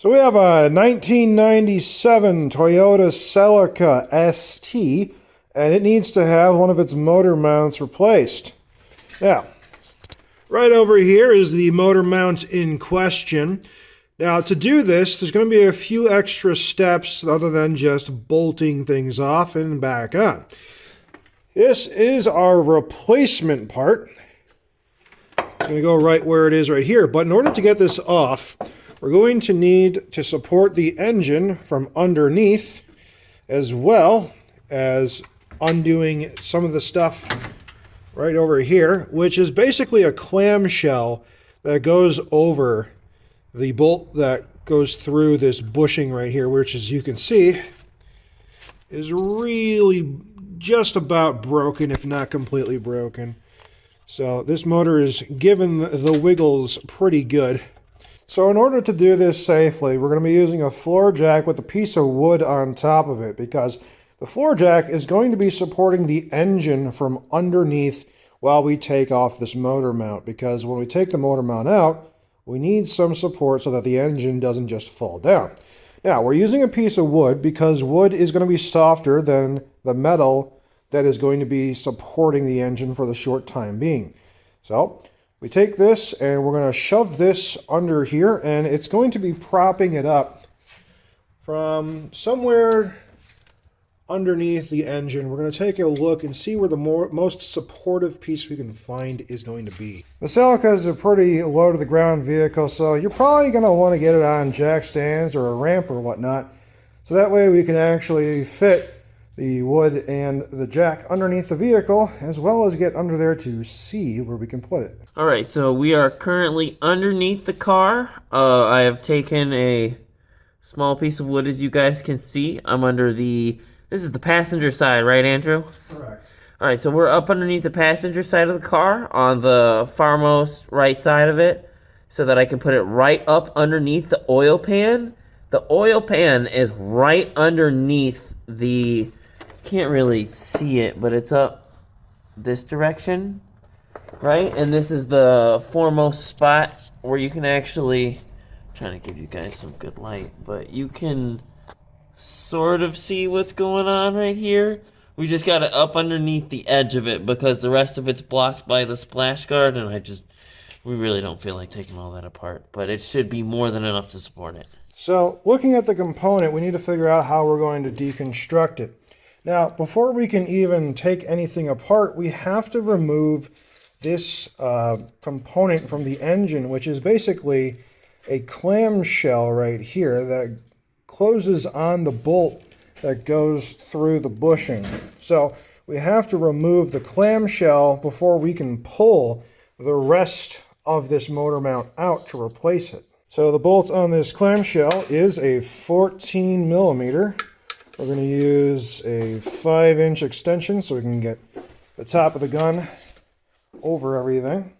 So we have a 1997 Toyota Celica ST, and it needs to have one of its motor mounts replaced. Now, right over here is the motor mount in question. Now, to do this, there's going to be a few extra steps other than just bolting things off and back on. This is our replacement part. It's going to go right where it is right here, but in order to get this off, we're going to need to support the engine from underneath, as well as undoing some of the stuff right over here, which is basically a clamshell that goes over the bolt that goes through this bushing right here, which, as you can see, is really just about broken, if not completely broken. So this motor is given the wiggles pretty good. So in order to do this safely, we're going to be using a floor jack with a piece of wood on top of it, because the floor jack is going to be supporting the engine from underneath while we take off this motor mount, because when we take the motor mount out, we need some support so that the engine doesn't just fall down. Now, we're using a piece of wood because wood is going to be softer than the metal that is going to be supporting the engine for the short time being. So we take this and we're going to shove this under here, and it's going to be propping it up from somewhere underneath the engine. We're going to take a look and see where the most supportive piece we can find is going to be. The Celica is a pretty low to the ground vehicle, so you're probably going to want to get it on jack stands or a ramp or whatnot, so that way we can actually fit the wood and the jack underneath the vehicle, as well as get under there to see where we can put it. Alright, so we are currently underneath the car. I have taken a small piece of wood, as you guys can see. I'm under the... This is the passenger side, right, Andrew? Correct. Alright, so we're up underneath the passenger side of the car on the farmost right side of it, so that I can put it right up underneath the oil pan. The oil pan is right underneath the... Can't really see it, but it's up this direction, right? And this is the foremost spot where you can actually... I'm trying to give you guys some good light, but you can sort of see what's going on right here. We just got it up underneath the edge of it because the rest of it's blocked by the splash guard, and we really don't feel like taking all that apart, but it should be more than enough to support it. So looking at the component, we need to figure out how we're going to deconstruct it. Now, before we can even take anything apart, we have to remove this component from the engine, which is basically a clamshell right here that closes on the bolt that goes through the bushing. So we have to remove the clamshell before we can pull the rest of this motor mount out to replace it. So the bolt on this clamshell is a 14 millimeter. We're going to use a 5-inch extension so we can get the top of the gun over everything.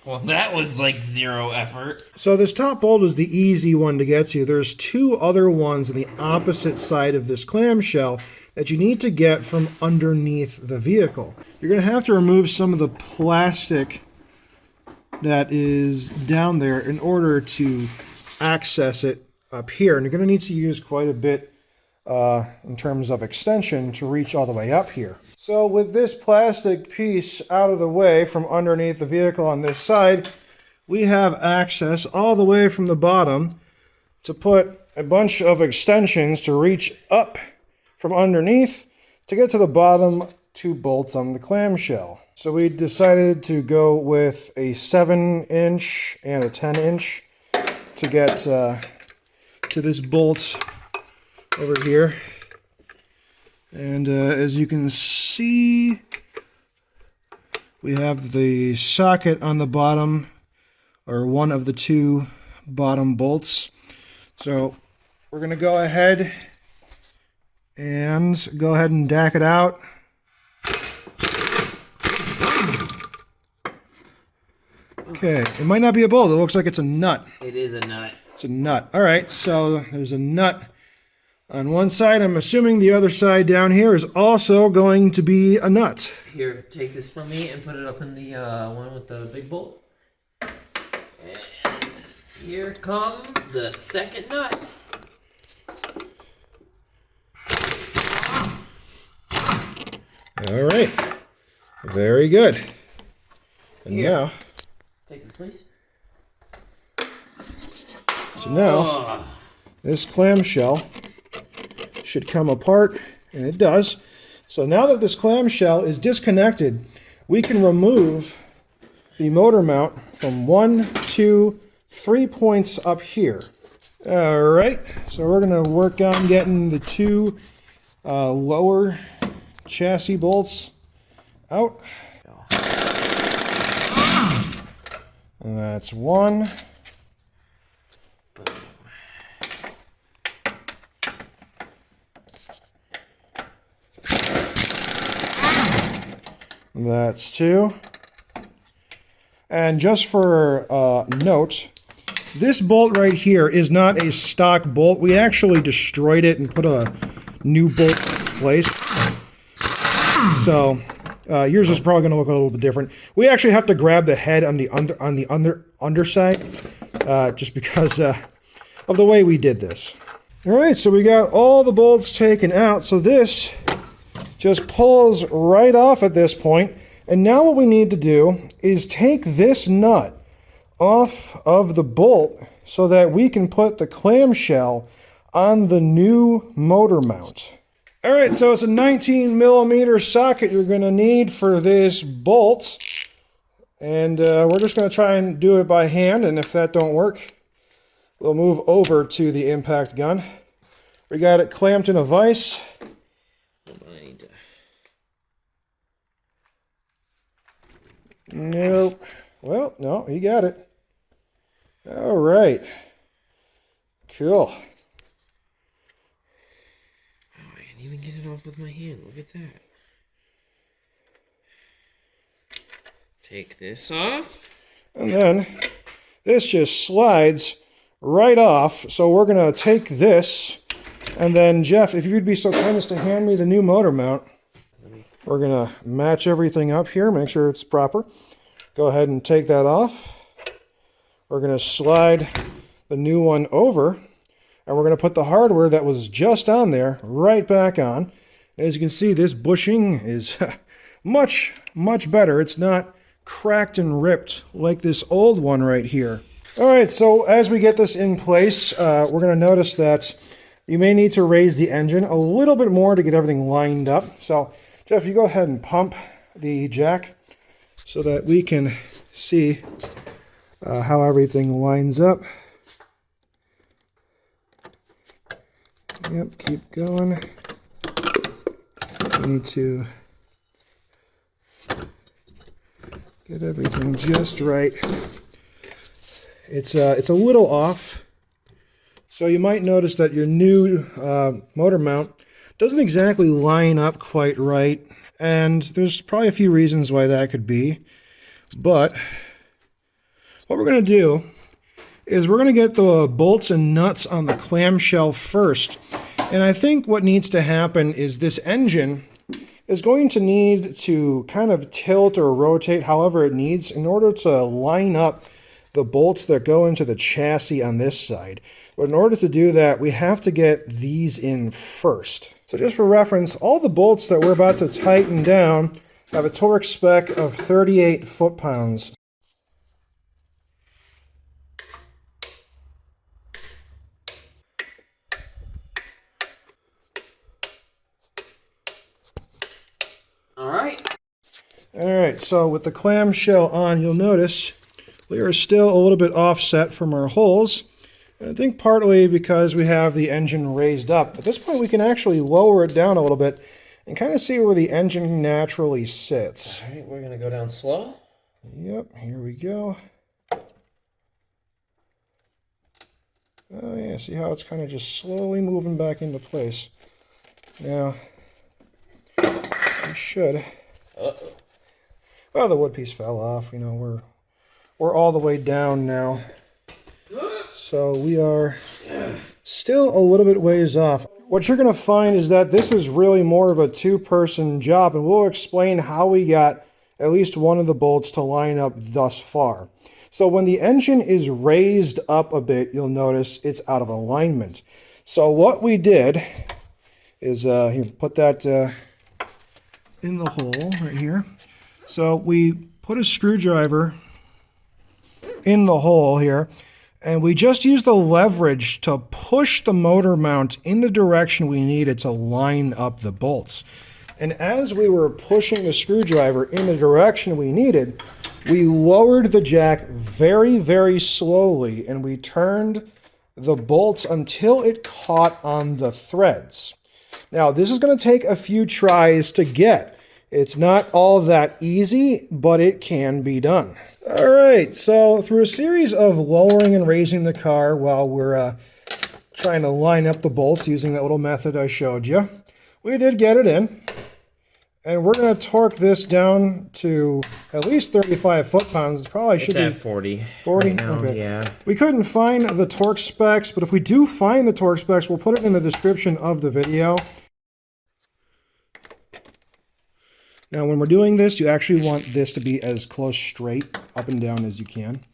Well, that was like zero effort. So this top bolt is the easy one to get to. There's two other ones on the opposite side of this clamshell that you need to get from underneath the vehicle. You're going to have to remove some of the plastic that is down there in order to access it up here, and you're going to need to use quite a bit in terms of extension to reach all the way up here. So with this plastic piece out of the way from underneath the vehicle on this side, we have access all the way from the bottom to put a bunch of extensions to reach up from underneath to get to the bottom two bolts on the clamshell. So we decided to go with a 7-inch and a 10-inch to get to this bolt over here. And as you can see, we have the socket on the bottom, or one of the two bottom bolts. So we're going to go ahead and DAC it out. Okay, it might not be a bolt. It looks like it's a nut. It is a nut. It's a nut. All right, so there's a nut on one side. I'm assuming the other side down here is also going to be a nut. Here, take this from me and put it up in the one with the big bolt. And Here comes the second nut. All right. Very good. And Here. now, Take this, please. so now, this clamshell should come apart, and it does. So now that this clamshell is disconnected, we can remove the motor mount from 1, 2, 3 points up here. All right, so we're going to work on getting the two lower chassis bolts out. And that's one. That's two. And just for note, this bolt right here is not a stock bolt. We actually destroyed it and put a new bolt in place. So yours is probably going to look a little bit different. We actually have to grab the head on the underside, just because of the way we did this. All right, so we got all the bolts taken out. So this just pulls right off at this point. And now what we need to do is take this nut off of the bolt so that we can put the clamshell on the new motor mount. All right, so it's a 19mm socket you're going to need for this bolt. And we're just going to try and do it by hand, and if that don't work, we'll move over to the impact gun. We got it clamped in a vise. Nope. Well, no, he got it. All right. Cool. Oh, I can even get it off with my hand. Look at that. Take this off. And then this just slides right off. So we're going to take this. And then, Jeff, if you'd be so kind as to hand me the new motor mount. We're going to match everything up here, make sure it's proper. Go ahead and take that off. We're going to slide the new one over, and we're going to put the hardware that was just on there right back on. As you can see, this bushing is much, much better. It's not cracked and ripped like this old one right here. All right, so as we get this in place, we're going to notice that you may need to raise the engine a little bit more to get everything lined up. So Jeff, you go ahead and pump the jack so that we can see how everything lines up. Yep, keep going. We need to get everything just right. It's a little off, so you might notice that your new motor mount doesn't exactly line up quite right, and there's probably a few reasons why that could be. But what we're going to do is we're going to get the bolts and nuts on the clamshell first. And I think what needs to happen is this engine is going to need to kind of tilt or rotate however it needs in order to line up the bolts that go into the chassis on this side. But in order to do that, we have to get these in first. So just for reference, all the bolts that we're about to tighten down have a torque spec of 38 foot-pounds. All right, so with the clamshell on, you'll notice we are still a little bit offset from our holes. And I think partly because we have the engine raised up. At this point, we can actually lower it down a little bit and kind of see where the engine naturally sits. right, we're going to go down slow. Yep, here we go. Oh yeah, see how it's kind of just slowly moving back into place. Now, we should... Uh-oh. Well, the wood piece fell off. You know, we're all the way down now. So we are still a little bit ways off. What you're going to find is that this is really more of a two-person job, and we'll explain how we got at least one of the bolts to line up thus far. So when the engine is raised up a bit, you'll notice it's out of alignment. So what we did is here, put that in the hole right here. So we put a screwdriver in the hole here, and we just use the leverage to push the motor mount in the direction we needed to line up the bolts. And as we were pushing the screwdriver in the direction we needed, we lowered the jack very, very slowly, and we turned the bolts until it caught on the threads. Now, this is going to take a few tries to get. It's not all that easy, but it can be done. All right, so through a series of lowering and raising the car while we're trying to line up the bolts using that little method I showed you, we did get it in. And we're going to torque this down to at least 35 foot-pounds. It probably should be at 40. 40? Right now, okay. Yeah. We couldn't find the torque specs, but if we do find the torque specs, we'll put it in the description of the video. Now, when we're doing this, you actually want this to be as close straight up and down as you can.